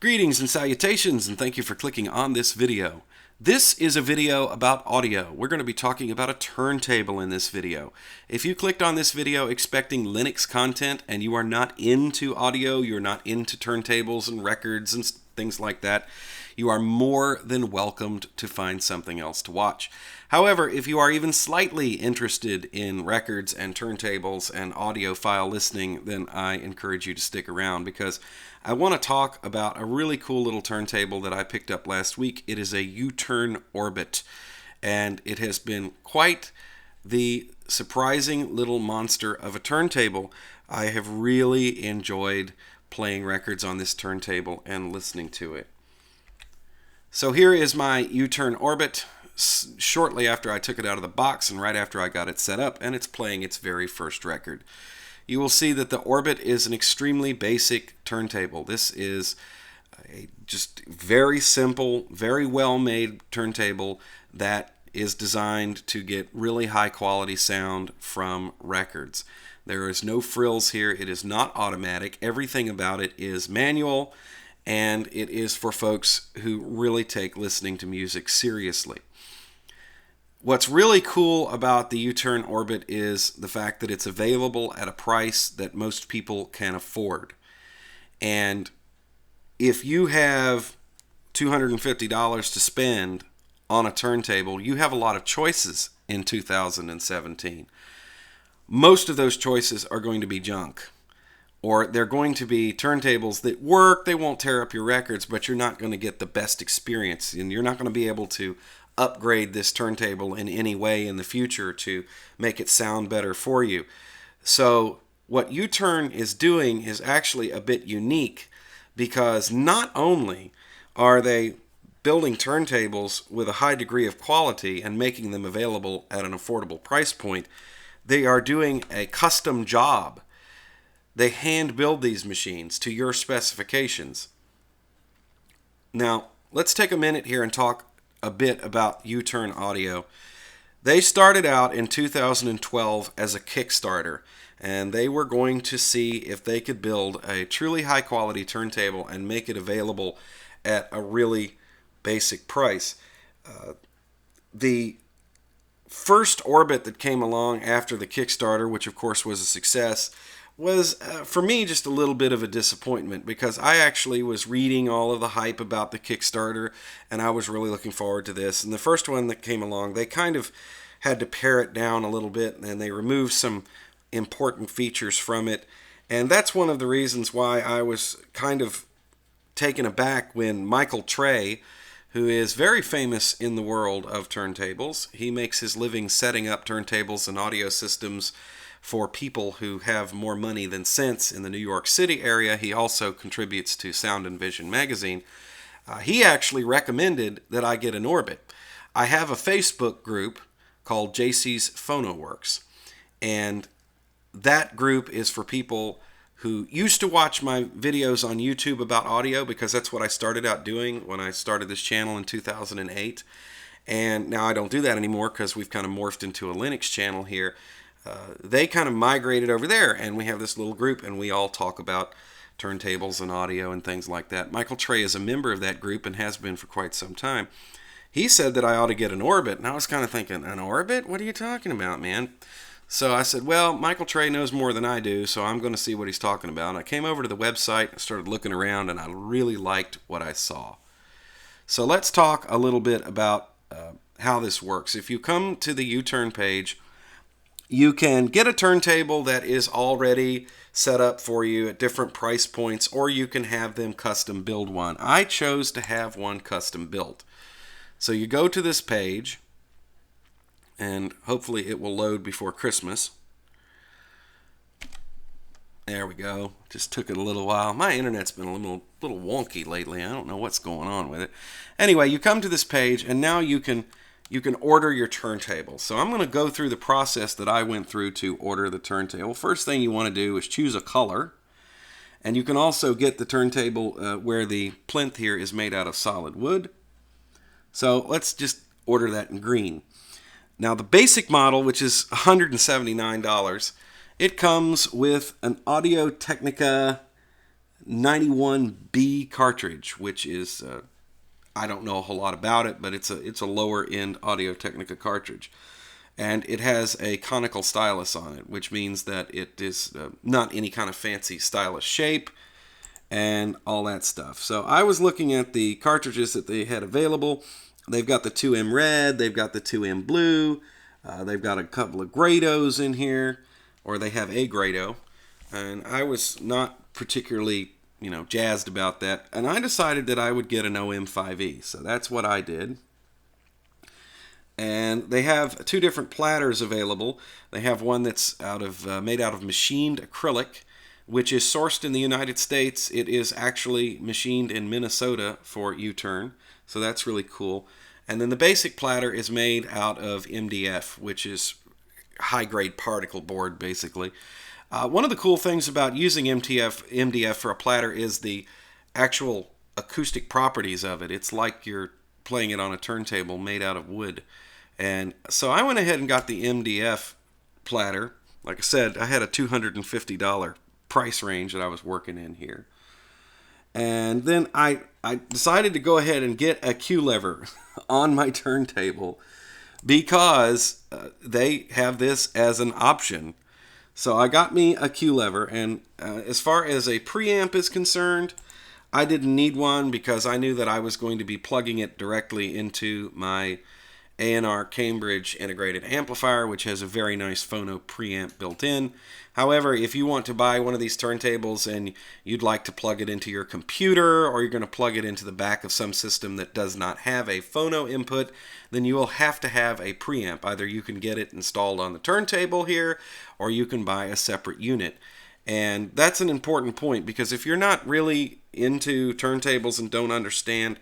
Greetings and salutations, and thank you for clicking on this video. This is a video about audio. We're going to be talking about a turntable in this video. If you clicked on this video expecting Linux content and you are not into audio, you're not into turntables and records and things like that, you are more than welcomed to find something else to watch. However, if you are even slightly interested in records and turntables and audiophile listening, then I encourage you to stick around because I want to talk about a really cool little turntable that I picked up last week. It is a U-Turn Orbit, and it has been quite the surprising little monster of a turntable. I have really enjoyed playing records on this turntable and listening to it. So here is my U-Turn Orbit shortly after I took it out of the box and right after I got it set up, and it's playing its very first record. You will see that the Orbit is an extremely basic turntable. This is a just very simple, very well-made turntable that is designed to get really high-quality sound from records. There is no frills here. It is not automatic. Everything about it is manual, and it is for folks who really take listening to music seriously. What's really cool about the U-Turn Orbit is the fact that it's available at a price that most people can afford. And if you have $250 to spend on a turntable, you have a lot of choices in 2017. Most of those choices are going to be junk. Or they're going to be turntables that work, they won't tear up your records, but you're not going to get the best experience. And you're not going to be able to upgrade this turntable in any way in the future to make it sound better for you. So what U-Turn is doing is actually a bit unique because not only are they building turntables with a high degree of quality and making them available at an affordable price point, they are doing a custom job. They hand build these machines to your specifications. Now, let's take a minute here and talk a bit about U-Turn Audio. They started out in 2012 as a Kickstarter, and they were going to see if they could build a truly high-quality turntable and make it available at a really basic price. The first Orbit that came along after the Kickstarter, which of course was a success, was for me just a little bit of a disappointment because I actually was reading all of the hype about the Kickstarter and I was really looking forward to this. And the first one that came along, they kind of had to pare it down a little bit and they removed some important features from it. And that's one of the reasons why I was kind of taken aback when Michael Trey, who is very famous in the world of turntables, he makes his living setting up turntables and audio systems for people who have more money than sense in the New York City area. He also contributes to Sound and Vision magazine. He actually recommended that I get an Orbit. I have a Facebook group called JC's Phono Works, and that group is for people who used to watch my videos on YouTube about audio because that's what I started out doing when I started this channel in 2008. And now I don't do that anymore because we've kind of morphed into a Linux channel here. They kind of migrated over there, and we have this little group, and we all talk about turntables and audio and things like that. Michael Trey is a member of that group and has been for quite some time. He said that I ought to get an Orbit, and I was kind of thinking, an Orbit? What are you talking about, man? So I said, well, Michael Trey knows more than I do, so I'm going to see what he's talking about. And I came over to the website and started looking around, and I really liked what I saw. So let's talk a little bit about how this works. If you come to the U-Turn page, you can get a turntable that is already set up for you at different price points, or you can have them custom build one. I chose to have one custom built. So you go to this page, and hopefully it will load before Christmas. There we go. Just took it a little while. My internet's been a little wonky lately. I don't know what's going on with it. Anyway, you come to this page, and now you can order your turntable. So I'm going to go through the process that I went through to order the turntable. First thing you want to do is choose a color. And you can also get the turntable where the plinth here is made out of solid wood. So let's just order that in green. Now the basic model, which is $179, it comes with an Audio-Technica 91B cartridge, which is I don't know a whole lot about it, but it's a lower end Audio-Technica cartridge. And it has a conical stylus on it, which means that it is not any kind of fancy stylus shape and all that stuff. So I was looking at the cartridges that they had available. They've got the 2M red, they've got the 2M blue, they've got a couple of Grados in here, or they have a Grado. And I was not particularly, jazzed about that. And I decided that I would get an OM5E. So that's what I did. And they have two different platters available. They have one that's made out of machined acrylic, which is sourced in the United States. It is actually machined in Minnesota for U-turn. So that's really cool. And then the basic platter is made out of MDF, which is high-grade particle board, basically. One of the cool things about using MDF for a platter is the actual acoustic properties of it. It's like you're playing it on a turntable made out of wood. And so I went ahead and got the MDF platter. Like I said, I had a $250 price range that I was working in here. And then I decided to go ahead and get a Q lever on my turntable because they have this as an option. So I got me a Q lever, and as far as a preamp is concerned, I didn't need one because I knew that I was going to be plugging it directly into my A&R Cambridge integrated amplifier, which has a very nice Phono preamp built in. However, if you want to buy one of these turntables and you'd like to plug it into your computer, or you're going to plug it into the back of some system that does not have a Phono input, then you will have to have a preamp. Either you can get it installed on the turntable here, or you can buy a separate unit. And that's an important point, because if you're not really into turntables and don't understand,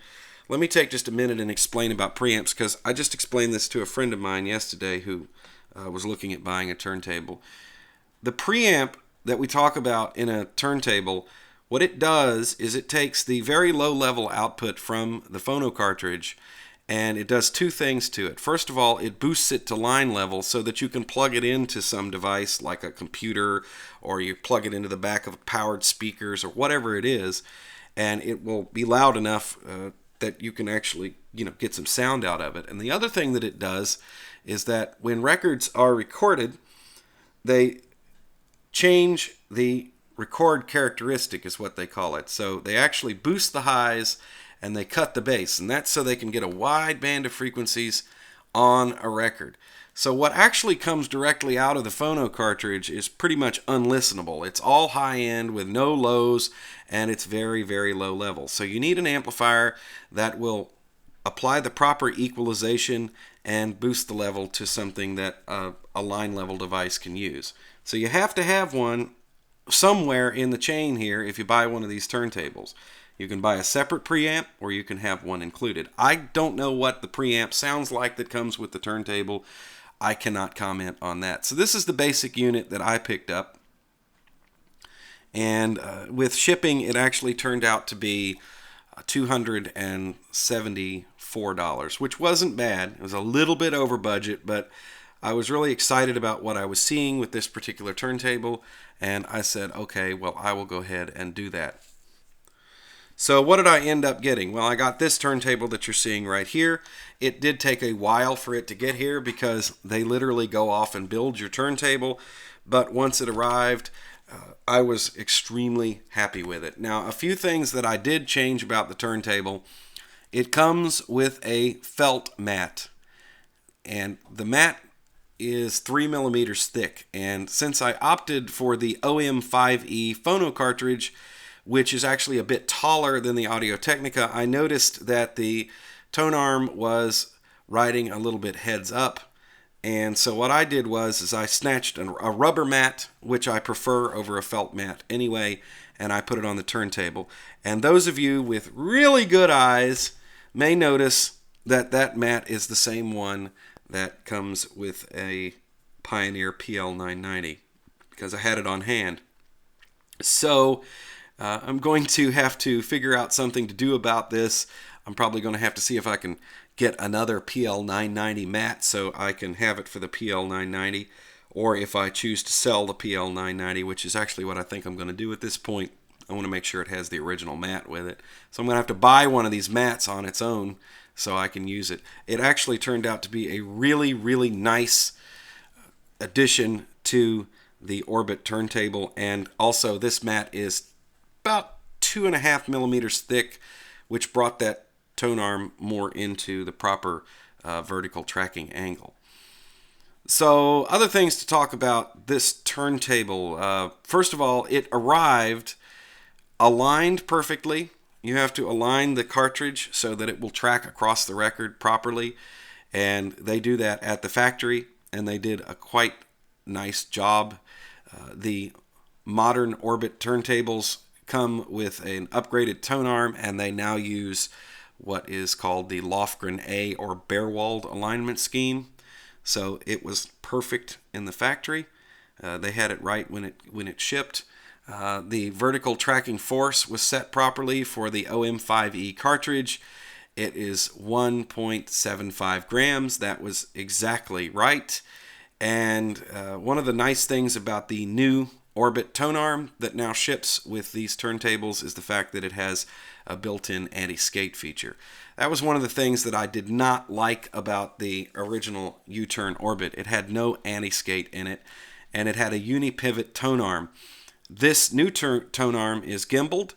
let me take just a minute and explain about preamps, because I just explained this to a friend of mine yesterday who was looking at buying a turntable. The preamp that we talk about in a turntable, what it does is it takes the very low level output from the Phono cartridge and it does two things to it. First of all, it boosts it to line level so that you can plug it into some device like a computer, or you plug it into the back of powered speakers or whatever it is, and it will be loud enough that you can actually get some sound out of it. And the other thing that it does is that when records are recorded, they change the record characteristic, is what they call it. So they actually boost the highs and they cut the bass, and that's so they can get a wide band of frequencies on a record. So what actually comes directly out of the Phono cartridge is pretty much unlistenable. It's all high end with no lows, and it's very, very low level. So you need an amplifier that will apply the proper equalization and boost the level to something that a line level device can use. So you have to have one somewhere in the chain here if you buy one of these turntables. You can buy a separate preamp, or you can have one included. I don't know what the preamp sounds like that comes with the turntable. I cannot comment on that. So this is the basic unit that I picked up. And with shipping, it actually turned out to be $274, which wasn't bad. It was a little bit over budget, but I was really excited about what I was seeing with this particular turntable, and I said, okay, well, I will go ahead and do that. So what did I end up getting? Well, I got this turntable that you're seeing right here. It did take a while for it to get here because they literally go off and build your turntable, but once it arrived, I was extremely happy with it. Now, a few things that I did change about the turntable. It comes with a felt mat, and the mat is 3 millimeters thick, and since I opted for the OM5E Phono cartridge, which is actually a bit taller than the Audio-Technica, I noticed that the tone arm was riding a little bit heads up. And so what I did was I snatched a rubber mat, which I prefer over a felt mat anyway, and I put it on the turntable. And those of you with really good eyes may notice that that mat is the same one that comes with a Pioneer PL990, because I had it on hand. So I'm going to have to figure out something to do about this. I'm probably going to have to see if I can get another PL990 mat so I can have it for the PL990, or if I choose to sell the PL990, which is actually what I think I'm going to do at this point, I want to make sure it has the original mat with it. So I'm going to have to buy one of these mats on its own so I can use it. It actually turned out to be a really, really nice addition to the Orbit turntable. And also this mat is about 2.5 millimeters thick, which brought that tone arm more into the proper vertical tracking angle. So other things to talk about this turntable. First of all, it arrived aligned perfectly. You have to align the cartridge so that it will track across the record properly, and they do that at the factory, and they did a quite nice job. The modern Orbit turntables come with an upgraded tone arm, and they now use what is called the Lofgren A or bare-walled alignment scheme. So it was perfect in the factory. They had it right when it shipped. The vertical tracking force was set properly for the OM5E cartridge. It is 1.75 grams. That was exactly right. And one of the nice things about the new Orbit tone arm that now ships with these turntables is the fact that it has a built-in anti-skate feature. That was one of the things that I did not like about the original U-turn Orbit. It had no anti-skate in it, and it had a uni-pivot tone arm. This new tone arm is gimbaled,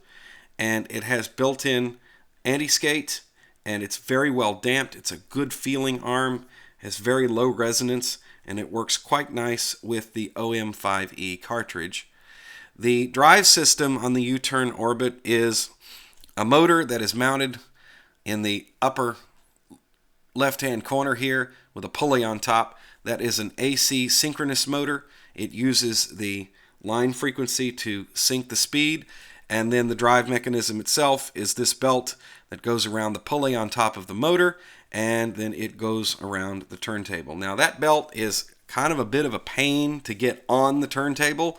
and it has built-in anti-skate, and it's very well damped. It's a good feeling arm, has very low resonance, and it works quite nice with the OM5E cartridge. The drive system on the U-turn Orbit is a motor that is mounted in the upper left-hand corner here with a pulley on top. That is an AC synchronous motor. It uses the line frequency to sync the speed, and then the drive mechanism itself is this belt that goes around the pulley on top of the motor, and then it goes around the turntable. Now that belt is kind of a bit of a pain to get on the turntable,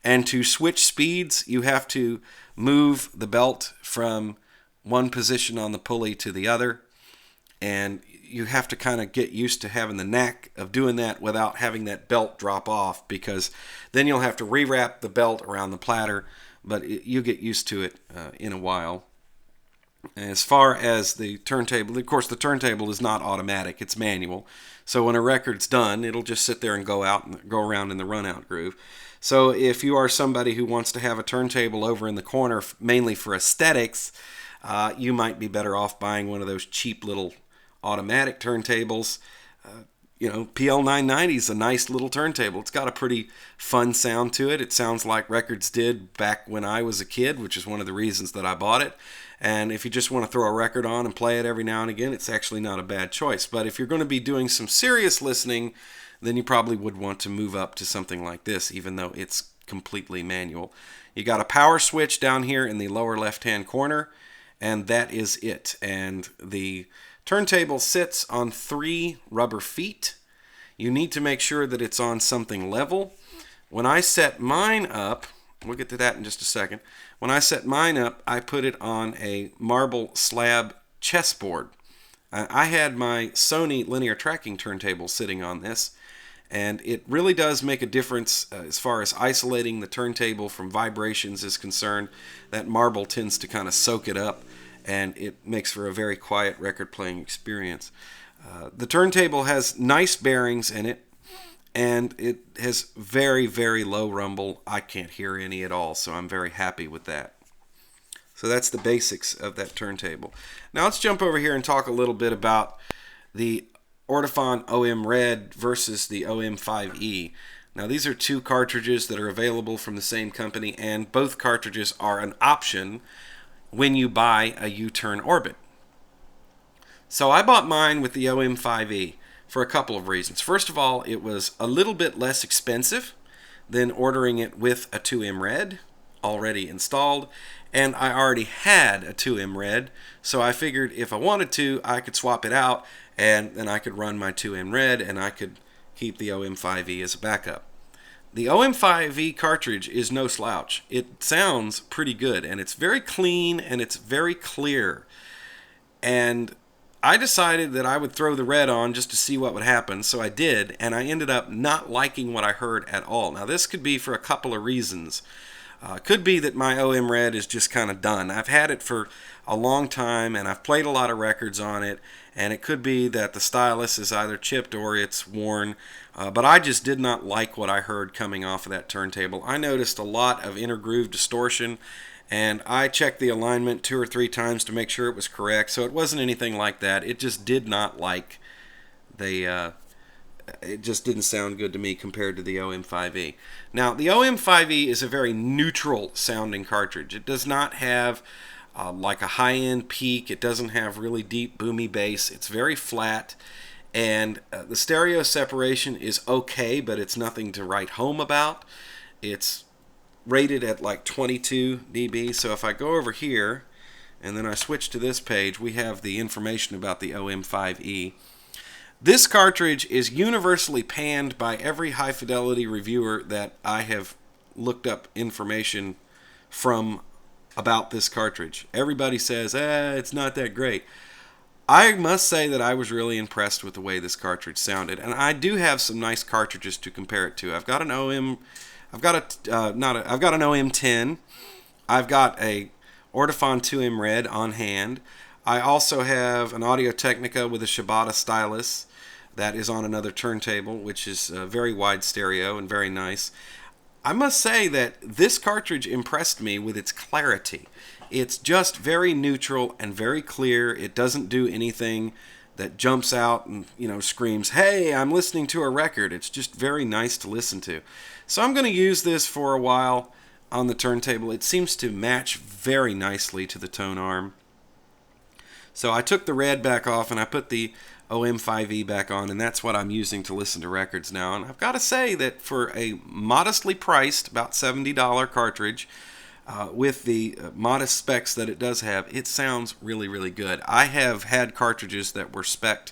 and to switch speeds you have to move the belt from one position on the pulley to the other, and you have to kind of get used to having the knack of doing that without having that belt drop off, because then you'll have to rewrap the belt around the platter, but you get used to it in a while. As far as the turntable, of course the turntable is not automatic, it's manual. So when a record's done, it'll just sit there and go out and go around in the run-out groove. So if you are somebody who wants to have a turntable over in the corner mainly for aesthetics, you might be better off buying one of those cheap little automatic turntables. PL990 is a nice little turntable. It's got a pretty fun sound to it. It sounds like records did back when I was a kid, which is one of the reasons that I bought it. And if you just want to throw a record on and play it every now and again, it's actually not a bad choice. But if you're going to be doing some serious listening, then you probably would want to move up to something like this, even though it's completely manual. You got a power switch down here in the lower left-hand corner, and that is it. And the turntable sits on 3 rubber feet. You need to make sure that it's on something level. When I set mine up, we'll get to that in just a second. When I set mine up, I put it on a marble slab chessboard. I had my Sony linear tracking turntable sitting on this, and it really does make a difference as far as isolating the turntable from vibrations is concerned. That marble tends to kind of soak it up, and it makes for a very quiet record playing experience. The turntable has nice bearings in it, and it has very, very low rumble. I can't hear any at all, so I'm very happy with that. So that's the basics of that turntable. Now let's jump over here and talk a little bit about the Ortofon OM Red versus the OM5E. Now these are 2 cartridges that are available from the same company, and both cartridges are an option when you buy a U-turn Orbit. So I bought mine with the OM5E for a couple of reasons. First of all, it was a little bit less expensive than ordering it with a 2M Red already installed, and I already had a 2M Red, so I figured if I wanted to, I could swap it out, and then I could run my 2M Red, and I could keep the OM5E as a backup. The OM5E cartridge is no slouch. It sounds pretty good, and it's very clean, and it's very clear. And I decided that I would throw the red on just to see what would happen, so I did, and I ended up not liking what I heard at all. Now, this could be for a couple of reasons. Could be that my OM Red is just kind of done. I've had it for a long time and I've played a lot of records on it, and it could be that the stylus is either chipped or it's worn, but I just did not like what I heard coming off of that turntable. I noticed a lot of inner groove distortion, and I checked the alignment 2 or 3 times to make sure it was correct, so it wasn't anything like that. It just did not like the it just didn't sound good to me compared to the OM5E. Now, the OM5E is a very neutral sounding cartridge. It does not have like a high-end peak. It doesn't have really deep boomy bass. It's very flat, and the stereo separation is okay, but it's nothing to write home about. It's rated at like 22 dB, so if I go over here and then I switch to this page, we have the information about the OM5E. This cartridge is universally panned by every high-fidelity reviewer that I have looked up information from about this cartridge. Everybody says, it's not that great. I must say that I was really impressed with the way this cartridge sounded, and I do have some nice cartridges to compare it to. I've got an OM10. I've got a Ortofon 2M Red on hand. I also have an Audio-Technica with a Shibata stylus that is on another turntable, which is very wide stereo and very nice. I must say that this cartridge impressed me with its clarity. It's just very neutral and very clear. It doesn't do anything that jumps out and screams, "Hey, I'm listening to a record." It's just very nice to listen to. So I'm going to use this for a while on the turntable. It seems to match very nicely to the tone arm. So I took the red back off and I put the OM5E back on, and that's what I'm using to listen to records now. And I've got to say that for a modestly priced, about $70 cartridge, with the modest specs that it does have, it sounds really, really good. I have had cartridges that were spec'd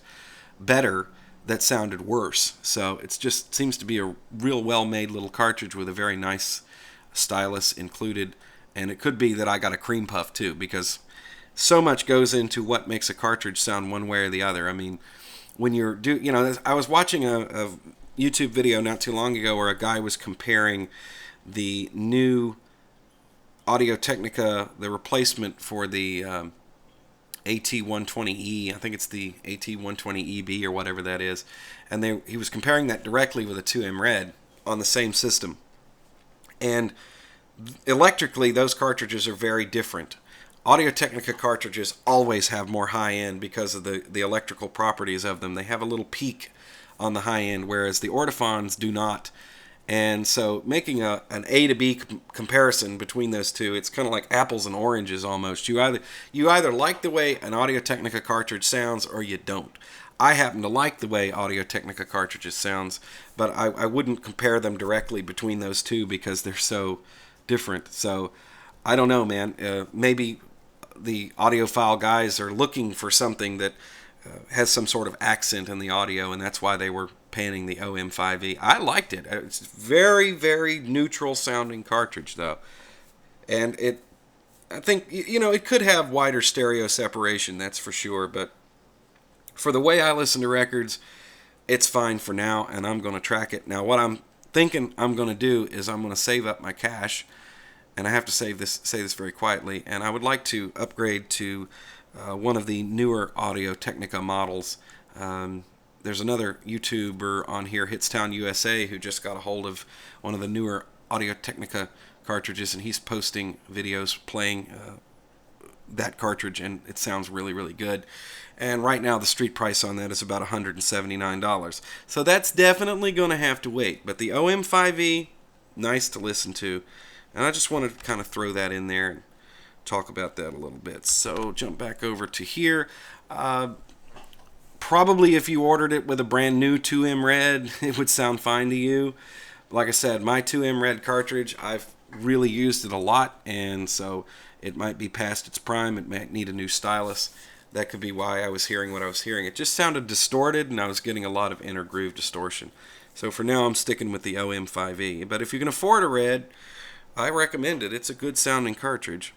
better that sounded worse. So it just seems to be a real well-made little cartridge with a very nice stylus included. And it could be that I got a cream puff too, because so much goes into what makes a cartridge sound one way or the other. I mean, when you're I was watching a YouTube video not too long ago where a guy was comparing the new Audio-Technica, the replacement for the AT120E. I think it's the AT120EB or whatever that is, and he was comparing that directly with a 2M Red on the same system. And electrically, those cartridges are very different. Audio-Technica cartridges always have more high end because of the electrical properties of them. They have a little peak on the high end, whereas the Ortofons do not. And so making an A to B comparison between those two, it's kind of like apples and oranges almost. You either like the way an Audio-Technica cartridge sounds or you don't. I happen to like the way Audio-Technica cartridges sounds, but I wouldn't compare them directly between those two because they're so different. So I don't know, man. Maybe the audiophile guys are looking for something that has some sort of accent in the audio, and that's why they were panning the OM5E. I liked it. It's very, very neutral sounding cartridge, though. And I think, it could have wider stereo separation, that's for sure, but for the way I listen to records, it's fine for now, and I'm going to track it. Now, what I'm thinking I'm going to do is I'm going to save up my cash, and I have to say this very quietly, and I would like to upgrade to one of the newer Audio-Technica models. There's another YouTuber on here, Hitstown USA, who just got a hold of one of the newer Audio-Technica cartridges, and he's posting videos playing that cartridge, and it sounds really, really good. And right now the street price on that is about $179. So that's definitely going to have to wait. But the OM5E, nice to listen to. And I just wanted to kind of throw that in there and talk about that a little bit. So jump back over to here. Probably if you ordered it with a brand new 2M Red, it would sound fine to you. Like I said, my 2M Red cartridge, I've really used it a lot, and so it might be past its prime. It might need a new stylus. That could be why I was hearing what I was hearing. It just sounded distorted, and I was getting a lot of inner groove distortion. So for now, I'm sticking with the OM5E. But if you can afford a Red, I recommend it. It's a good sounding cartridge.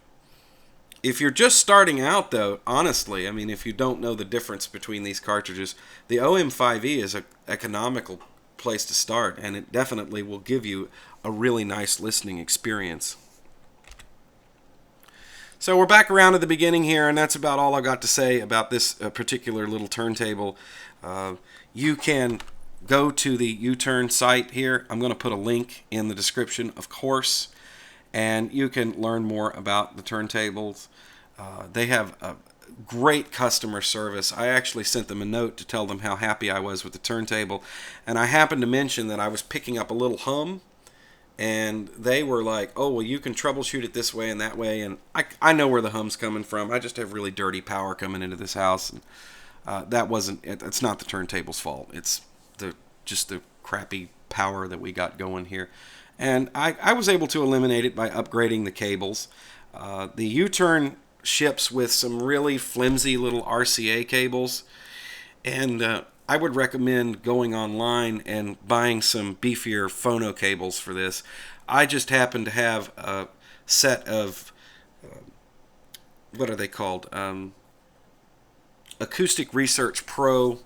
If you're just starting out, though, honestly, I mean, if you don't know the difference between these cartridges, the OM5E is an economical place to start, and it definitely will give you a really nice listening experience. So we're back around to the beginning here, and that's about all I got to say about this particular little turntable. You can go to the U-Turn site here. I'm going to put a link in the description, of course, and you can learn more about the turntables. They have a great customer service. I actually sent them a note to tell them how happy I was with the turntable, and I happened to mention that I was picking up a little hum, and they were like, oh, well, you can troubleshoot it this way and that way, and I know where the hum's coming from. I just have really dirty power coming into this house, and it's not the turntable's fault. It's just the crappy power that we got going here. And I was able to eliminate it by upgrading the cables. The U-Turn ships with some really flimsy little RCA cables, and I would recommend going online and buying some beefier Phono cables for this. I just happen to have a set of, what are they called? Acoustic Research Pro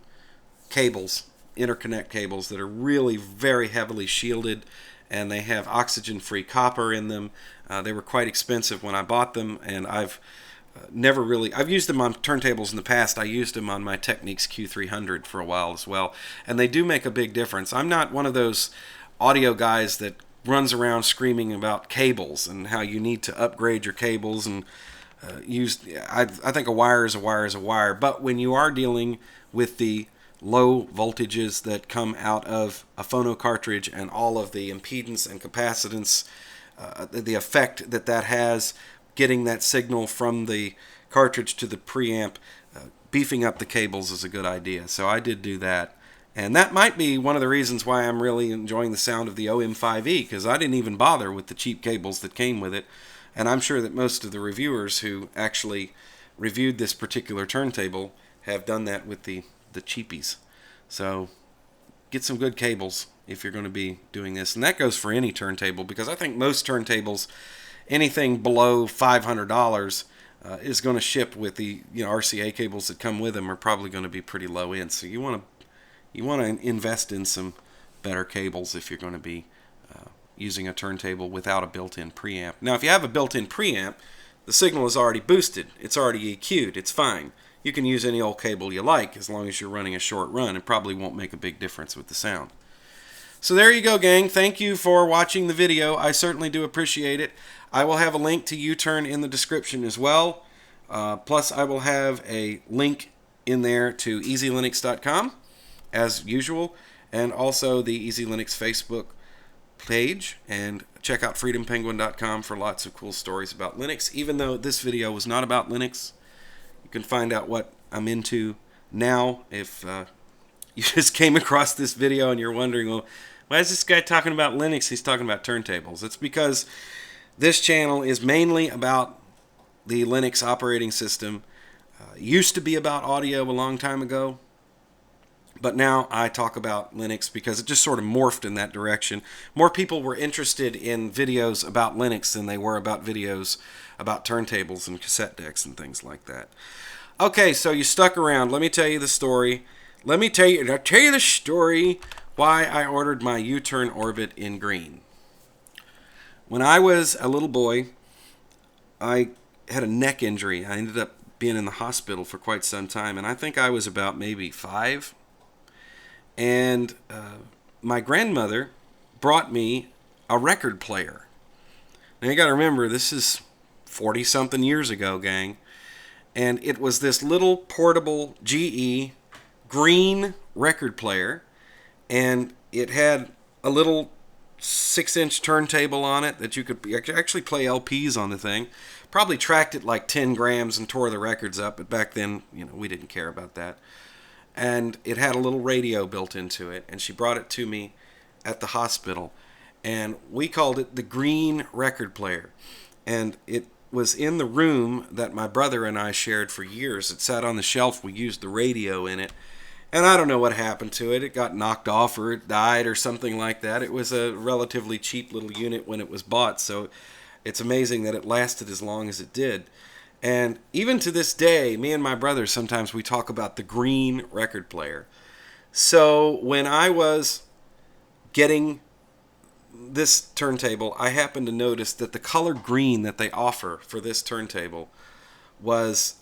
cables, interconnect cables that are really very heavily shielded, and they have oxygen-free copper in them. They were quite expensive when I bought them, and I've used them on turntables in the past. I used them on my Technics Q300 for a while as well, and they do make a big difference. I'm not one of those audio guys that runs around screaming about cables and how you need to upgrade your cables and I think a wire is a wire is a wire, but when you are dealing with the low voltages that come out of a phono cartridge and all of the impedance and capacitance, the effect that has, getting that signal from the cartridge to the preamp, beefing up the cables is a good idea. So I did do that. And that might be one of the reasons why I'm really enjoying the sound of the OM5E, because I didn't even bother with the cheap cables that came with it. And I'm sure that most of the reviewers who actually reviewed this particular turntable have done that with the cheapies. So get some good cables if you're going to be doing this. And that goes for any turntable, because I think most turntables, anything below $500 is going to ship with the RCA cables that come with them, are probably going to be pretty low end. So you want to invest in some better cables if you're going to be using a turntable without a built-in preamp. Now, if you have a built-in preamp, the signal is already boosted. It's already EQ'd. It's fine. You can use any old cable you like as long as you're running a short run. It probably won't make a big difference with the sound. So there you go, gang. Thank you for watching the video. I certainly do appreciate it. I will have a link to U-Turn in the description as well. Plus, I will have a link in there to EasyLinux.com, as usual, and also the Easy Linux Facebook page, and check out freedompenguin.com for lots of cool stories about Linux. Even though this video was not about Linux, you can find out what I'm into now. If you just came across this video and you're wondering, well, why is this guy talking about Linux? He's talking about turntables. It's because this channel is mainly about the Linux operating system. Used to be about audio a long time ago, but now I talk about Linux because it just sort of morphed in that direction. More people were interested in videos about Linux than they were about videos about turntables and cassette decks and things like that. Okay, so you stuck around. Let me tell you the story. I'll tell you the story why I ordered my U-Turn Orbit in green. When I was a little boy, I had a neck injury. I ended up being in the hospital for quite some time, and I think I was about maybe 5. And my grandmother brought me a record player. Now you got to remember, this is 40-something years ago, gang. And it was this little portable GE green record player, and it had a little 6-inch turntable on it that you could actually play LPs on the thing. Probably tracked it like 10 grams and tore the records up, but back then, we didn't care about that. And it had a little radio built into it, and she brought it to me at the hospital, and we called it the green record player. And it was in the room that my brother and I shared for years. It sat on the shelf. We used the radio in it, and I don't know what happened to it. It got knocked off, or it died, or something like that. It was a relatively cheap little unit when it was bought, so it's amazing that it lasted as long as it did. And even to this day, me and my brother, sometimes we talk about the green record player. So when I was getting this turntable, I happened to notice that the color green that they offer for this turntable was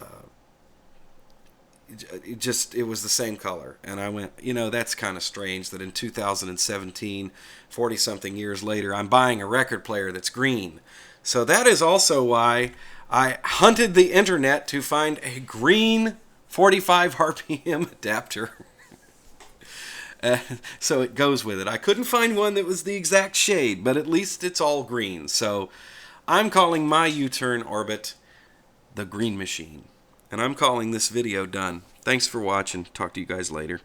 it was the same color. And I went, that's kind of strange that in 2017, 40 something years later, I'm buying a record player that's green. So that is also why I hunted the internet to find a green 45 RPM adapter. So it goes with it. I couldn't find one that was the exact shade, but at least it's all green. So I'm calling my U-turn orbit the Green Machine. And I'm calling this video done. Thanks for watching. Talk to you guys later.